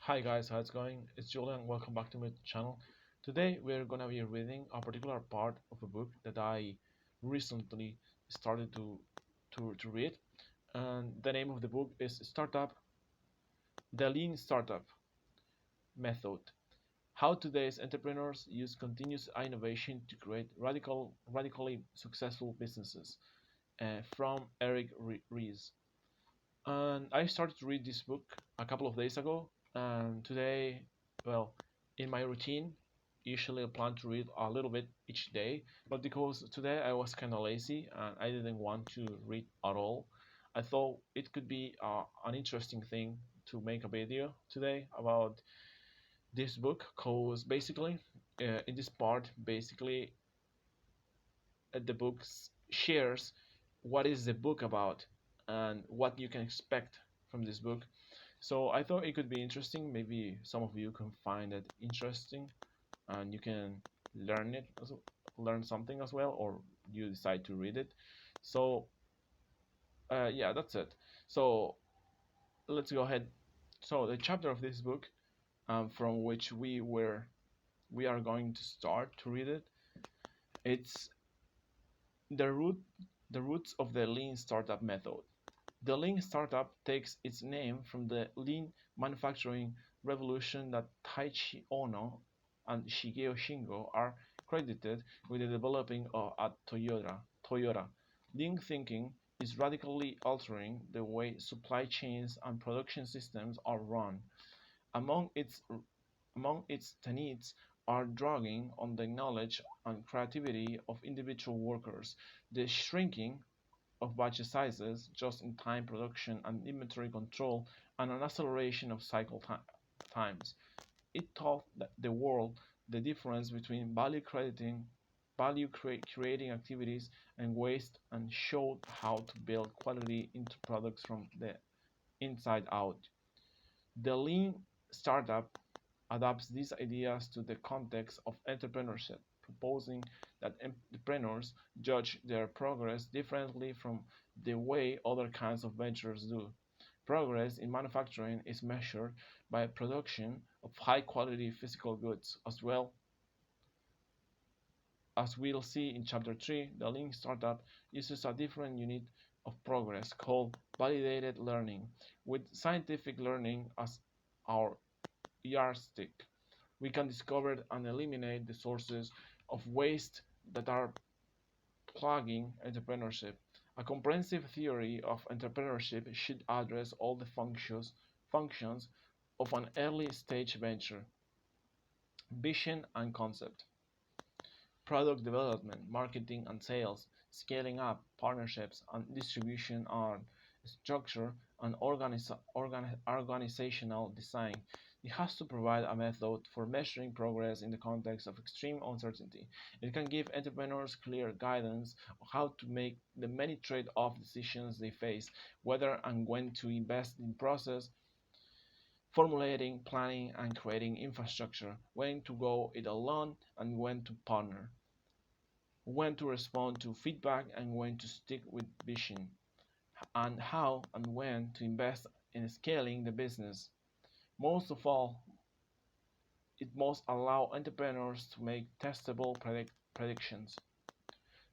Hi guys, how's it going? It's Julian. Welcome back to my channel. Today we're gonna be reading a particular part of a book that I recently started to read, and the name of the book is The Lean Startup Method: How Today's Entrepreneurs Use Continuous Innovation to Create Radically Successful Businesses, from Eric Ries. And I started to read this book a couple of days ago, and today, well, in my routine, usually I plan to read a little bit each day, but because today I was kind of lazy and I didn't want to read at all, I thought it could be an interesting thing to make a video today about this book, because basically, in this part, basically, the book shares what is the book about and what you can expect from this book. So I thought it could be interesting. Maybe some of you can find it interesting and you can learn it as learn something as well, or you decide to read it. So yeah, that's it. So let's go ahead. So the chapter of this book, from which we are going to start to read it, it's the root the roots of the lean startup method. The Lean startup takes its name from the lean manufacturing revolution that Taiichi Ohno and Shigeo Shingo are credited with the developing at Toyota. Lean thinking is radically altering the way supply chains and production systems are run. Among its among its tenets are drawing on the knowledge and creativity of individual workers, the shrinking of batch sizes, just-in-time production and inventory control, and an acceleration of cycle times. It taught the world the difference between creating activities and waste, and showed how to build quality into products from the inside out. The lean startup adapts these ideas to the context of entrepreneurship, proposing that entrepreneurs judge their progress differently from the way other kinds of ventures do. Progress in manufacturing is measured by production of high quality physical goods. As well as we'll see in chapter 3, the lean startup uses a different unit of progress called validated learning, with scientific learning as our yardstick. We can discover and eliminate the sources of waste that are plaguing entrepreneurship. A comprehensive theory of entrepreneurship should address all the functions of an early stage venture: vision and concept, product development, marketing and sales, scaling up, partnerships and distribution, and structure and organizational design. It has to provide a method for measuring progress in the context of extreme uncertainty. It can give entrepreneurs clear guidance on how to make the many trade-off decisions they face, whether and when to invest in process, formulating, planning, and creating infrastructure, when to go it alone and when to partner, when to respond to feedback and when to stick with vision, and how and when to invest in scaling the business. Most of all, it must allow entrepreneurs to make testable predictions.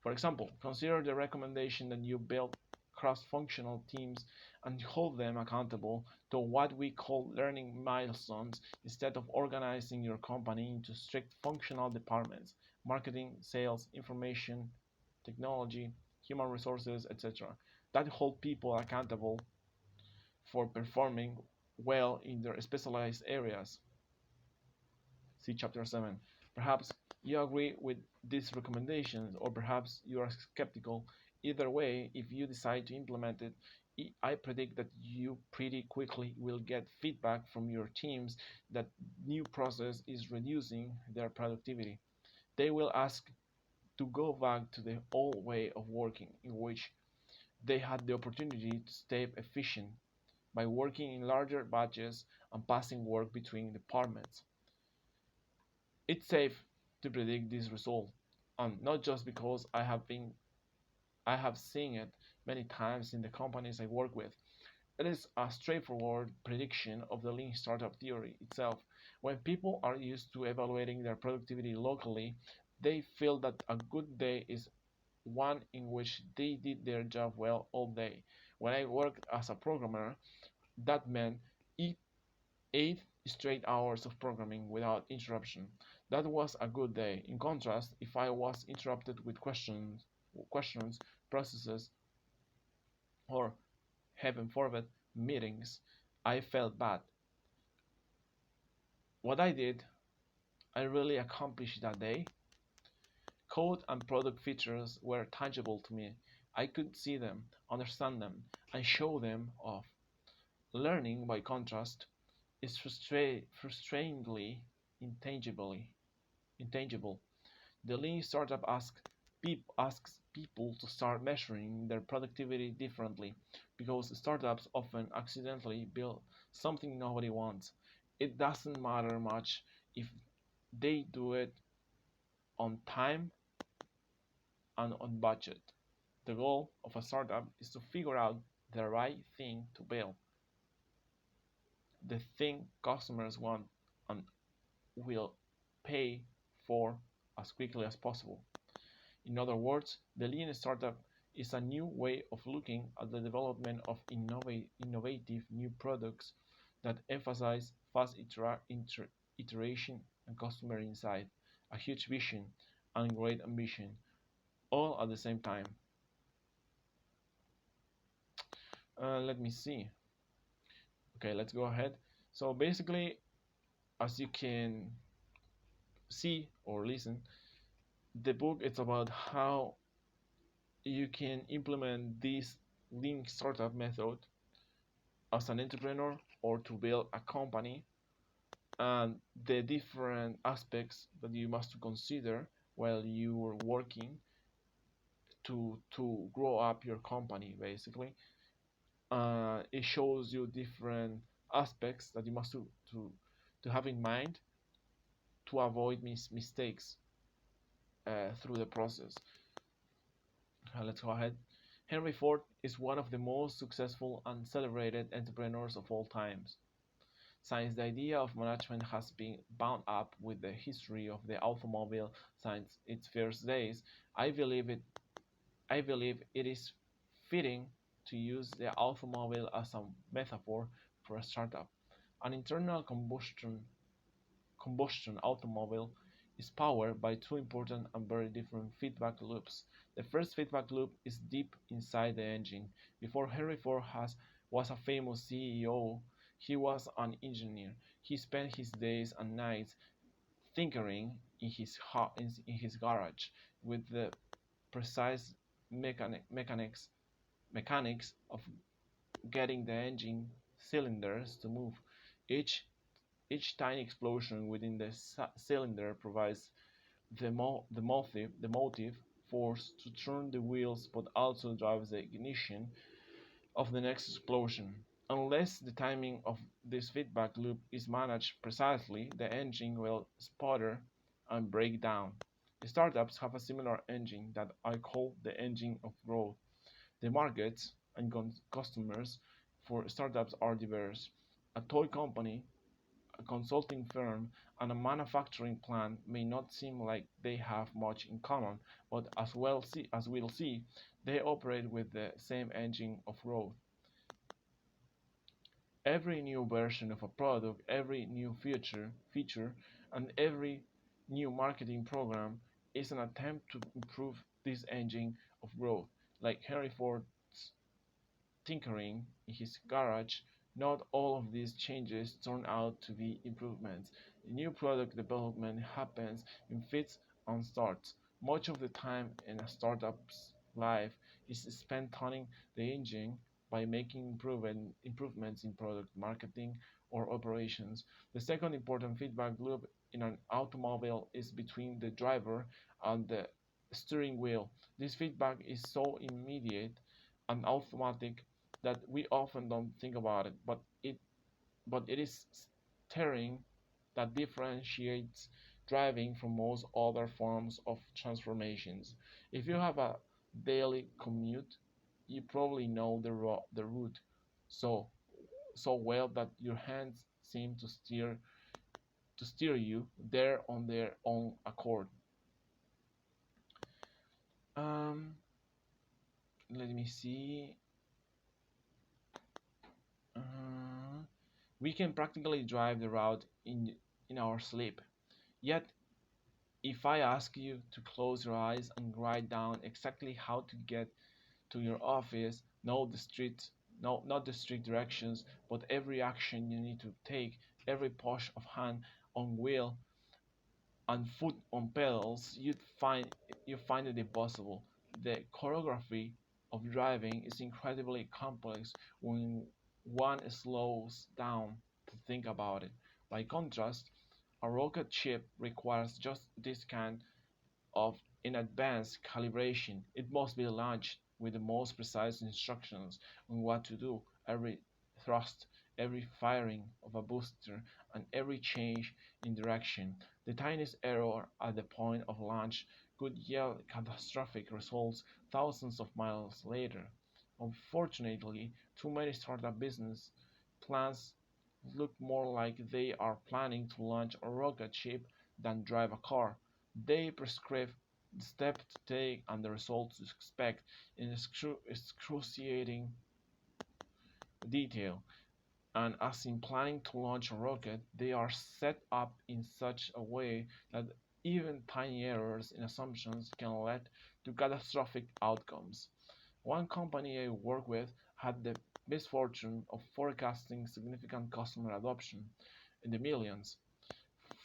For example, consider the recommendation that you build cross-functional teams and hold them accountable to what we call learning milestones, instead of organizing your company into strict functional departments: marketing, sales, information, technology, human resources, etc., that hold people accountable for performing well in their specialized areas. See chapter 7. Perhaps you agree with these recommendations, or perhaps you are skeptical. Either way, if you decide to implement it, I predict that you pretty quickly will get feedback from your teams that new process is reducing their productivity. They will ask to go back to the old way of working, in which they had the opportunity to stay efficient by working in larger batches and passing work between departments. It's safe to predict this result, and not just because I have seen it many times in the companies I work with. It is a straightforward prediction of the lean startup theory itself. When people are used to evaluating their productivity locally, they feel that a good day is one in which they did their job well all day. When I worked as a programmer, that meant eight, 8 straight hours of programming without interruption. That was a good day. In contrast, if I was interrupted with questions, processes, or heaven forbid, meetings, I felt bad. What I did, I really accomplished that day. Code and product features were tangible to me. I could see them, understand them, and show them off. Learning, by contrast, is frustratingly intangible. The lean startup asks people to start measuring their productivity differently because startups often accidentally build something nobody wants. It doesn't matter much if they do it on time and on budget. The goal of a startup is to figure out the right thing to build, the thing customers want and will pay for as quickly as possible. In other words, the lean startup is a new way of looking at the development of innovative new products that emphasize fast iteration and customer insight, a huge vision and great ambition, all at the same time. Let me see. Okay, let's go ahead. So basically, as you can see or listen, the book is about how you can implement this lean startup method as an entrepreneur or to build a company, and the different aspects that you must consider while you are working to grow up your company. Basically, it shows you different aspects that you must to have in mind to avoid mistakes through the process. Let's go ahead. Henry Ford is one of the most successful and celebrated entrepreneurs of all times. Since the idea of management has been bound up with the history of the automobile since its first days, I believe it I believe it is fitting to use the automobile as a metaphor for a startup. An internal combustion automobile is powered by two important and very different feedback loops. The first feedback loop is deep inside the engine. Before Henry Ford was a famous CEO, he was an engineer. He spent his days and nights tinkering in his garage with the precise mechanics of getting the engine cylinders to move. Each each tiny explosion within the cylinder provides the motive force to turn the wheels but also drives the ignition of the next explosion. Unless the timing of this feedback loop is managed precisely, the engine will sputter and break down. Startups have a similar engine that I call the engine of growth. The markets and customers for startups are diverse. A toy company, a consulting firm, and a manufacturing plant may not seem like they have much in common, but as we'll see, they operate with the same engine of growth. Every new version of a product, every new feature, and every new marketing program is an attempt to improve this engine of growth. Like Henry Ford's tinkering in his garage, not all of these changes turn out to be improvements. New product development happens in fits and starts. Much of the time in a startup's life is spent tuning the engine by making improvements in product marketing or operations. The second important feedback loop in an automobile is between the driver and the steering wheel. This feedback is so immediate and automatic that we often don't think about it, but it is steering that differentiates driving from most other forms of transformations. If you have a daily commute, you probably know the route. so so well that your hands seem to steer you there on their own accord. Um, Let me see. Uh, we can practically drive the route in our sleep. Yet, if I ask you to close your eyes and write down exactly how to get to your office, know the street, no, not the strict directions, but every action you need to take, every push of hand on wheel and foot on pedals, you find it impossible. The choreography of driving is incredibly complex when one slows down to think about it. By contrast, a rocket ship requires just this kind of in advance calibration. It must be launched with the most precise instructions on what to do. Every thrust, every firing of a booster, and every change in direction. The tiniest error at the point of launch could yield catastrophic results thousands of miles later. Unfortunately, too many startup business plans look more like they are planning to launch a rocket ship than drive a car. They prescribe the steps to take and the results to expect in excruciating detail. And as in planning to launch a rocket, they are set up in such a way that even tiny errors in assumptions can lead to catastrophic outcomes. One company I work with had the misfortune of forecasting significant customer adoption in the millions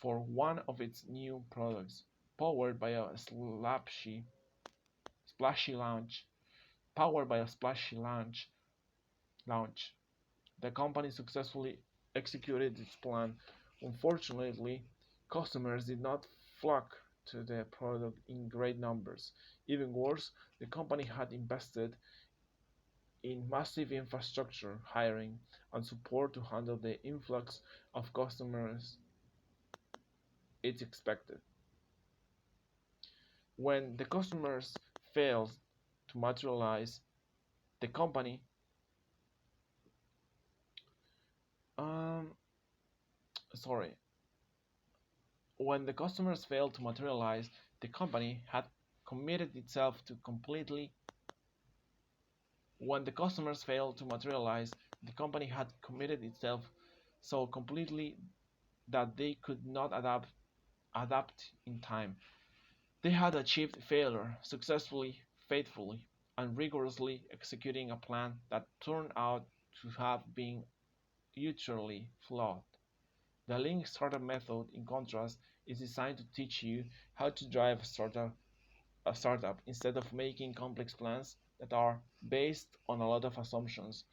for one of its new products, powered by a splashy launch. Powered by a splashy launch, the company successfully executed its plan. Unfortunately, customers did not flock to the product in great numbers. Even worse, the company had invested in massive infrastructure, hiring, and support to handle the influx of customers it expected. When the customers failed to materialize, the company, um, sorry, when the customers failed to materialize, the company had committed itself to completely. When the customers failed to materialize, the company had committed itself so completely that they could not adapt in time. They had achieved failure successfully, faithfully, and rigorously executing a plan that turned out to have been utterly flawed. The Lean Startup method, in contrast, is designed to teach you how to drive a startup instead of making complex plans that are based on a lot of assumptions.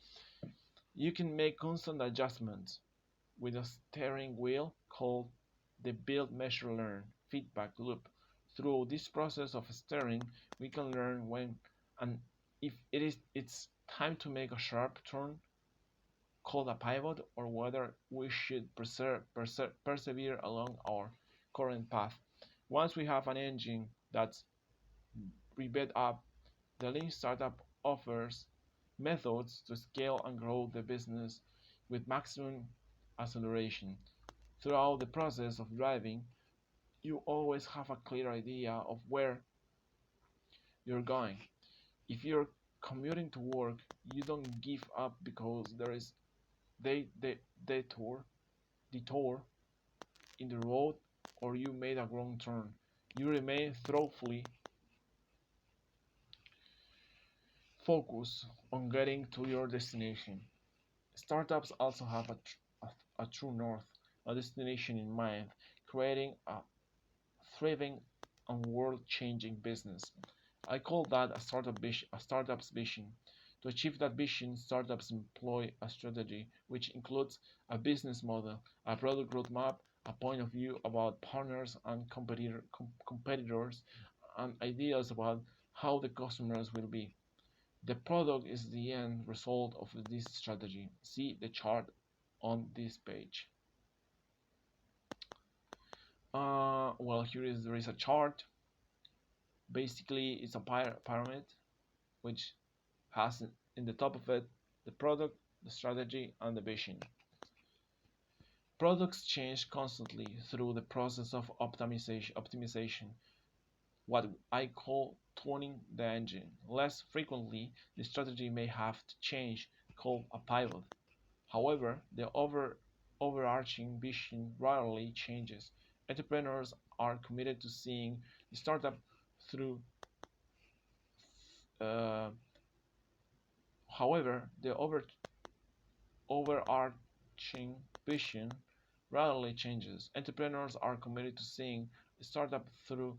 You can make constant adjustments with a steering wheel called the build measure learn feedback loop. Through this process of steering, we can learn when and if it's time to make a sharp turn called a pivot or whether we should persevere along our current path. Once we have an engine that's revved up, the Lean Startup offers methods to scale and grow the business with maximum acceleration. Throughout the process of driving, you always have a clear idea of where you're going. If you're commuting to work, you don't give up because there is they detour in the road or you made a wrong turn. You remain thoughtfully focused on getting to your destination. Startups also have a true north, a destination in mind, creating a thriving and world-changing business. I call that a startup's vision. To achieve that vision, startups employ a strategy which includes a business model, a product roadmap, a point of view about partners and competitors, and ideas about how the customers will be. The product is the end result of this strategy. See the chart on this page. Well, there is a chart. Basically, it's a pyramid which has in the top of it the product, the strategy, and the vision. Products change constantly through the process of optimization, what I call tuning the engine. Less frequently, the strategy may have to change, called a pivot. However, the overarching vision rarely changes. Entrepreneurs are committed to seeing the startup through. Uh, However, the overarching vision rarely changes. Entrepreneurs are committed to seeing the startup through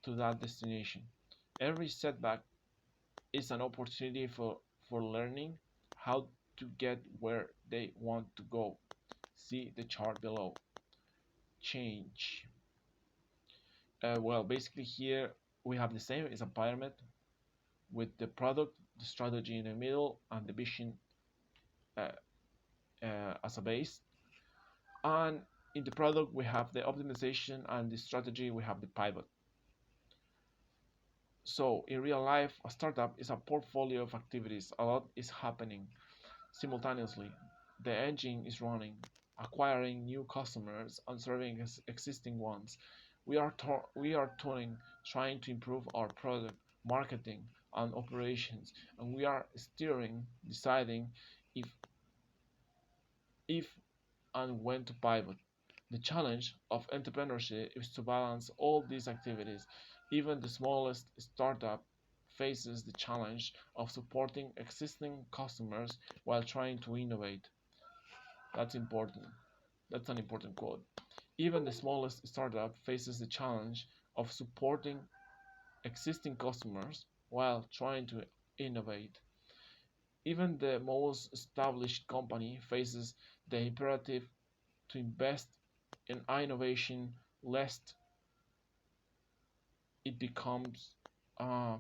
to that destination. Every setback is an opportunity for learning how to get where they want to go. See the chart below. Change. Well, basically here we have the same. It's a pyramid with the product, the strategy in the middle, and the vision uh, as a base. And in the product we have the optimization, and the strategy we have the pivot. So in real life, a startup is a portfolio of activities. A lot is happening simultaneously. The engine is running, acquiring new customers and serving existing ones. We are tuning, trying to improve our product, marketing, and operations, and we are steering, deciding if if and when to pivot. The challenge of entrepreneurship is to balance all these activities. Even the smallest startup faces the challenge of supporting existing customers while trying to innovate. That's important. That's an important quote. Even the smallest startup faces the challenge of supporting existing customers while trying to innovate. Even the most established company faces the imperative to invest in innovation lest it becomes uh,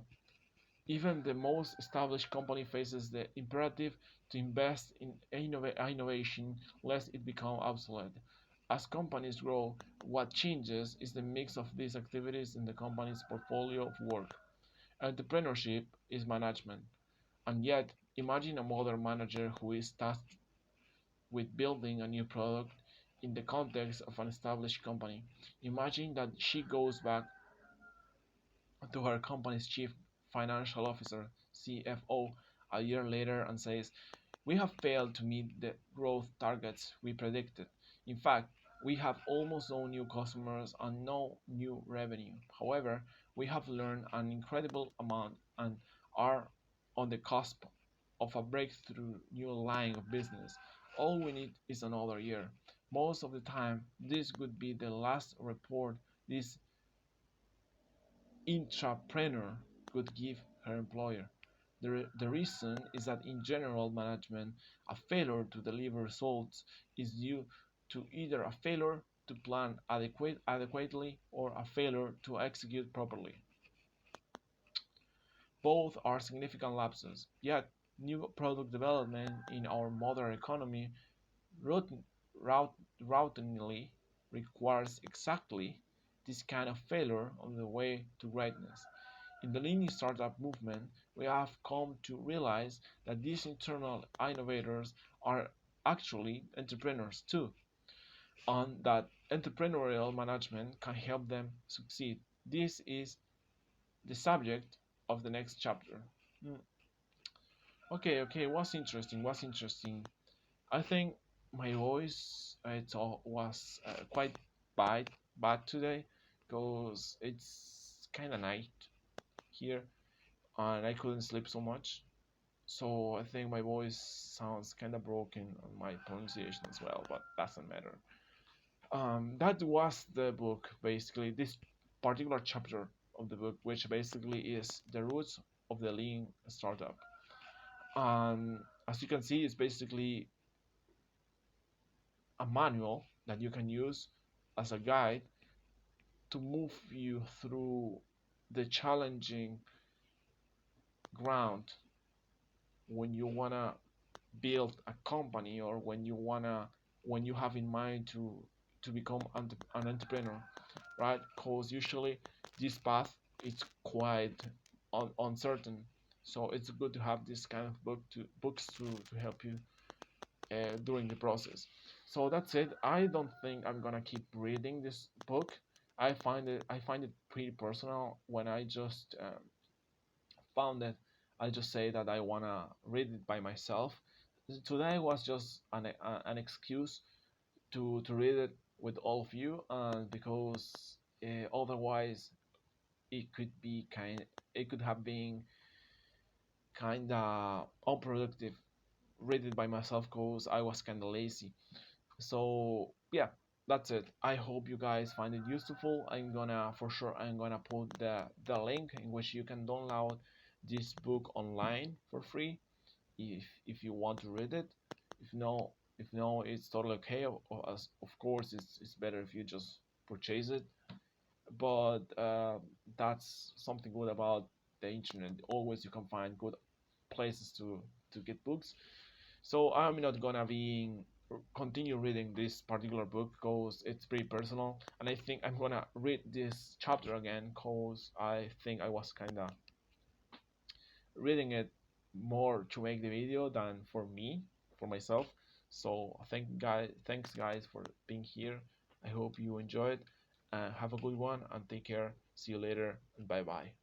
even the most established company faces the imperative to invest in innovation lest it become obsolete. As companies grow, what changes is the mix of these activities in the company's portfolio of work. Entrepreneurship is management, and yet imagine a modern manager who is tasked with building a new product in the context of an established company. Imagine that she goes back to her company's chief financial officer (CFO) a year later and says, "We have failed to meet the growth targets we predicted. In fact, we have almost no new customers and no new revenue. However, we have learned an incredible amount and are on the cusp of a breakthrough new line of business. All we need is another year." Most of the time, this would be the last report this intrapreneur could give her employer. The reason is that in general management, a failure to deliver results is due to either a failure to plan adequately or a failure to execute properly. Both are significant lapses, yet new product development in our modern economy rout- routinely requires exactly this kind of failure on the way to greatness. In the lean startup movement, we have come to realize that these internal innovators are actually entrepreneurs too, and that entrepreneurial management can help them succeed. This is the subject of the next chapter. Mm, okay, what's interesting? What's interesting? I think my voice was quite bad today because it's kind of night here and I couldn't sleep so much. So I think my voice sounds kind of broken and my pronunciation as well, but doesn't matter. That was the book basically. This particular chapter of the book, which basically is the roots of the lean startup. As you can see, it's basically a manual that you can use as a guide to move you through the challenging ground when you wanna build a company or when you have in mind to become an entrepreneur, right? Because usually this path is quite uncertain. So it's good to have this kind of books to help you during the process. So that's it. I don't think I'm gonna keep reading this book. I find it pretty personal. When I just found it, I just say that I wanna read it by myself. Today was just an excuse to read it with all of you, because otherwise it could be kind it could have been kind of unproductive read it by myself because I was kind of lazy. So yeah, that's it. I hope you guys find it useful. I'm gonna put the link in which you can download this book online for free if you want to read it. If no, it's totally okay. Of course, it's better if you just purchase it. But that's something good about the internet. Always you can find good places to get books. So I'm not gonna be continue reading this particular book because it's pretty personal, and I think I'm gonna read this chapter again because I think I was kind of reading it more to make the video than for myself. So thanks guys for being here. I hope you enjoyed. Have a good one and take care. See you later and bye bye.